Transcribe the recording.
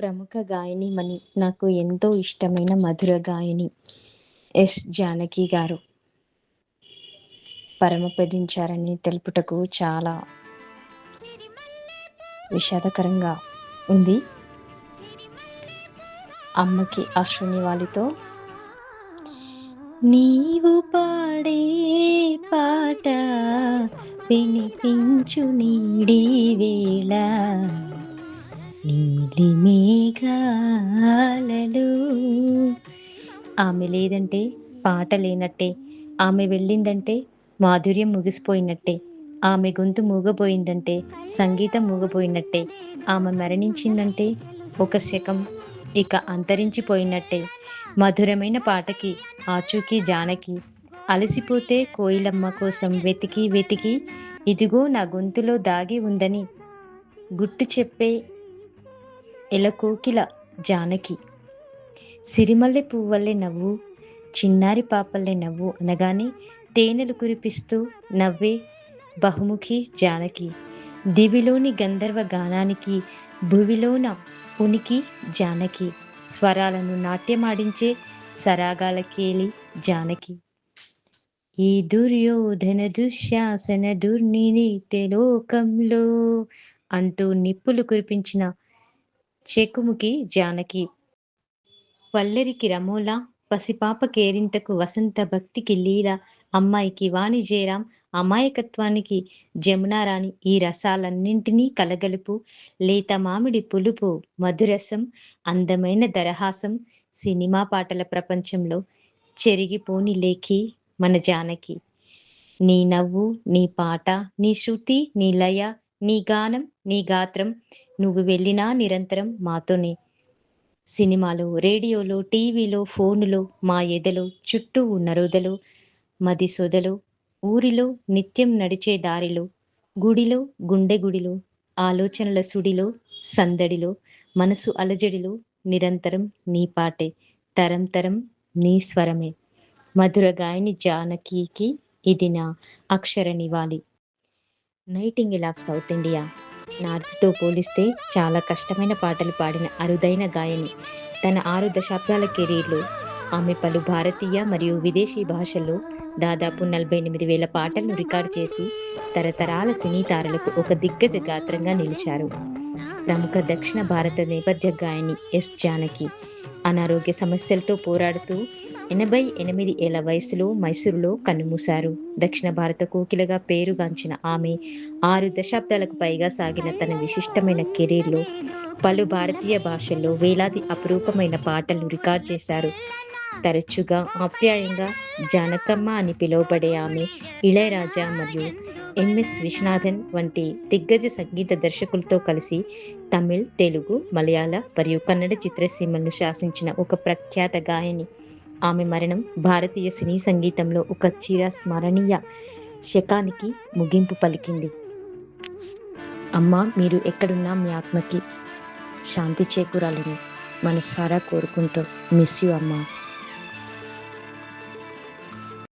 ప్రముఖ గాయనిమణి, నాకు ఎంతో ఇష్టమైన మధుర గాయని జానకి గారు పరమపదించారని తెలుపుటకు చాలా విషాదకరంగా ఉంది. అమ్మకి అశ్రునివాళితో నీవు పాడే పాట వినిపించు నీడి వేళ నీలి మేఘాలలో. ఆమె లేదంటే పాట లేనట్టే, ఆమె వెళ్ళిందంటే మాధుర్యం ముగిసిపోయినట్టే, ఆమె గొంతు మూగపోయిందంటే సంగీతం మూగపోయినట్టే, ఆమె మరణించిందంటే ఒక శకం ఇక అంతరించిపోయినట్టే. మధురమైన పాటకి ఆచూకీ జానకి, అలసిపోతే కోయిలమ్మ కోసం వెతికి వెతికి ఇదిగో నా గొంతులో దాగి ఉందని గుట్టు చెప్పే ఎలకోకిల జానకి. సిరిమల్లె పువ్వల్లే నవ్వు, చిన్నారి పాపల్లే నవ్వు అనగానే తేనెలు కురిపిస్తూ నవ్వే బహుముఖి జానకి. దివిలోని గంధర్వ గానానికి భువిలోన ఉనికి జానకి. స్వరాలను నాట్యమాడించే సరాగాల కేలి జానకి. ఈ దుర్యోధన దుశ్శాసన దుర్నినీతి లోకంలో అంటూ నిప్పులు కురిపించిన చెకుముకి జానకి. వల్లరికి రమోలా, పసిపాప కేరింతకు వసంత భక్తికి లీల, అమ్మాయికి వాణిజేరాం, అమాయకత్వానికి జమునారాణి. ఈ రసాలన్నింటినీ కలగలుపు లేత మామిడి పులుపు మధురసం, అందమైన దరహాసం, సినిమా పాటల ప్రపంచంలో చెరిగిపోని లేఖి మన జానకి. నీ నవ్వు, నీ పాట, నీ శృతి, నీ లయ, నీ గానం, నీ గాత్రం, నువ్వు వెళ్ళినా నిరంతరం మాతోనే. సినిమాలో, రేడియోలో, టీవీలో, ఫోనులో, మా ఎదలో, చుట్టూ ఉన్న రొదలో, మది సొదలో, ఊరిలో, నిత్యం నడిచే దారిలో, గుడిలో, గుండె గుడిలో, ఆలోచనల సుడిలో, సందడిలో, మనసు అలజడిలో, నిరంతరం నీ పాటే, తరం తరం నీ స్వరమే. మధుర గాయని జానకి ఇది నా అక్షర నివాళి. Nightingale of South India. నార్త్తో పోలిస్తే చాలా కష్టమైన పాటలు పాడిన అరుదైన గాయని. తన 6 దశాబ్దాల కెరీర్లో ఆమె పలు భారతీయ మరియు విదేశీ భాషల్లో దాదాపు 48,000 పాటలను రికార్డు చేసి తరతరాల సినీ తారలకు ఒక దిగ్గజ గాత్రంగా నిలిచారు. ప్రముఖ దక్షిణ భారత నేపథ్య గాయని జానకి అనారోగ్య సమస్యలతో పోరాడుతూ 88 ఏళ్ల వయసులో మైసూరులో కన్నుమూశారు. దక్షిణ భారత కోకిలగా పేరుగాంచిన ఆమె 6 దశాబ్దాలకు పైగా సాగిన తన విశిష్టమైన కెరీర్లో పలు భారతీయ భాషల్లో వేలాది అపురూపమైన పాటలను రికార్డ్ చేశారు. తరచుగా ఆప్యాయంగా జానకమ్మ అని పిలువబడే ఆమె ఇళయరాజా మరియు ఎంఎస్ విశ్వనాథన్ వంటి దిగ్గజ సంగీత దర్శకులతో కలిసి తమిళ్, తెలుగు, మలయాళ మరియు కన్నడ చిత్రసీమలను శాసించిన ఒక ప్రఖ్యాత గాయని. ఆమె మరణం భారతీయ సినీ సంగీతంలో ఒక చిరస్మరణీయ శకానికి ముగింపు పలికింది. అమ్మ, మీరు ఎక్కడున్నా మీ ఆత్మకి శాంతి చేకూరాలని మనసారా కోరుకుంటూ మిస్ యూ అమ్మా.